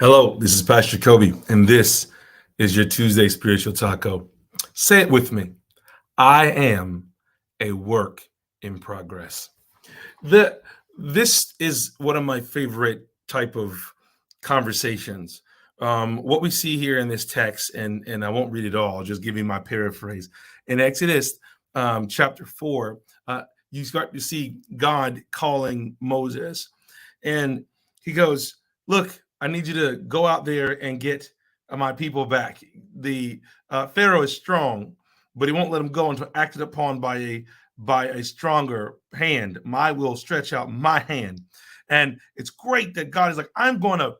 Hello, this is Pastor Kobe, and this is your Tuesday Spiritual Taco. Say it with me. I am a work in progress. The, this is one of my favorite type of conversations. What we see here in this text, and I won't read it all, I'll just give you my paraphrase. In Exodus chapter 4, you start to see God calling Moses, and he goes, look, I need you to go out there and get my people back. The Pharaoh is strong, but he won't let them go until acted upon by a stronger hand. I will stretch out my hand. And it's great that God is like, I'm going to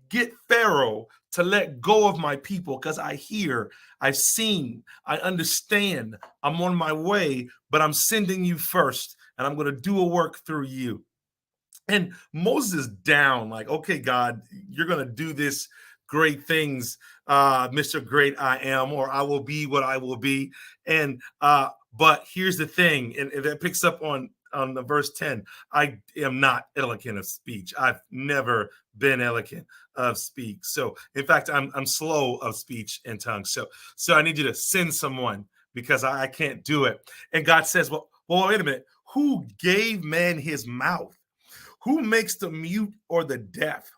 get Pharaoh to let go of my people because I hear, I've seen, I understand, I'm on my way, but I'm sending you first, and I'm going to do a work through you. And Moses is down, like, okay, God, you're going to do this great things, Mr. Great I Am, or I will be what I will be. And but here's the thing, and that picks up on the verse 10. I am not eloquent of speech. I've never been eloquent of speech. So in fact, I'm slow of speech and tongue. So I need you to send someone because I can't do it. And God says, well, wait a minute. Who gave man his mouth? Who makes the mute or the deaf?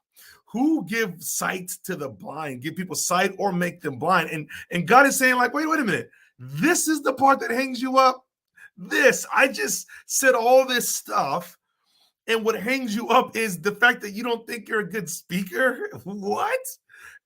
Who gives sight to the blind? Give people sight or make them blind? And God is saying, like, wait a minute. This is the part that hangs you up. I just said all this stuff, and what hangs you up is the fact that you don't think you're a good speaker. What?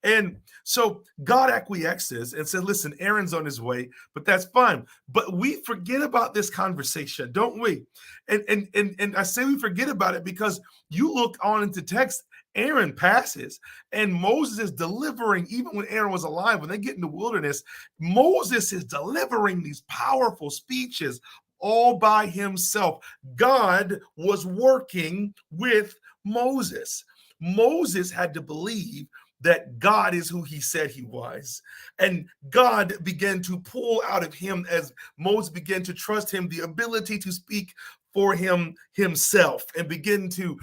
And so God acquiesces and said, listen, Aaron's on his way, but that's fine. But we forget about this conversation, don't we? And I say we forget about it because you look on into text, Aaron passes, and Moses is delivering, even when Aaron was alive, when they get in the wilderness, Moses is delivering these powerful speeches all by himself. God was working with Moses. Moses had to believe that God is who he said he was. And God began to pull out of him as Moses began to trust him the ability to speak for him himself and begin to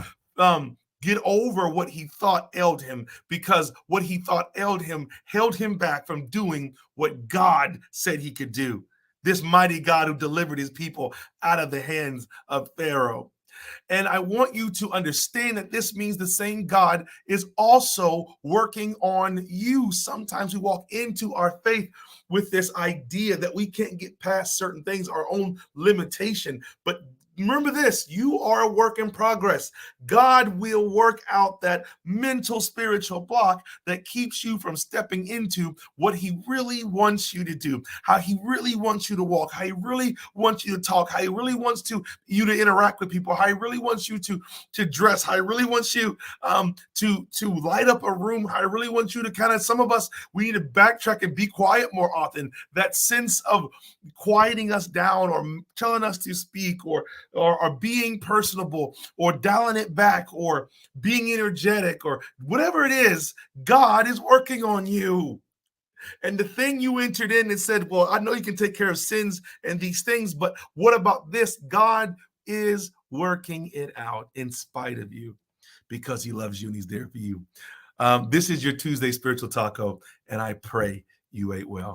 get over what he thought ailed him, because what he thought ailed him held him back from doing what God said he could do. This mighty God who delivered his people out of the hands of Pharaoh. And I want you to understand that this means the same God is also working on you. Sometimes we walk into our faith with this idea that we can't get past certain things, our own limitation. But remember this, you are a work in progress. God will work out that mental spiritual block that keeps you from stepping into what he really wants you to do, how he really wants you to walk, how he really wants you to talk, how he really wants you to interact with people, how he really wants you to dress, how he really wants you to light up a room, how he really wants you to kind of, some of us, we need to backtrack and be quiet more often. That sense of quieting us down or telling us to speak or being personable or dialing it back or being energetic or whatever it is, God is working on you. And the thing you entered in and said, well, I know you can take care of sins and these things, but what about this? God is working it out in spite of you because he loves you and he's there for you. This is your Tuesday Spiritual Taco, and I pray you ate well.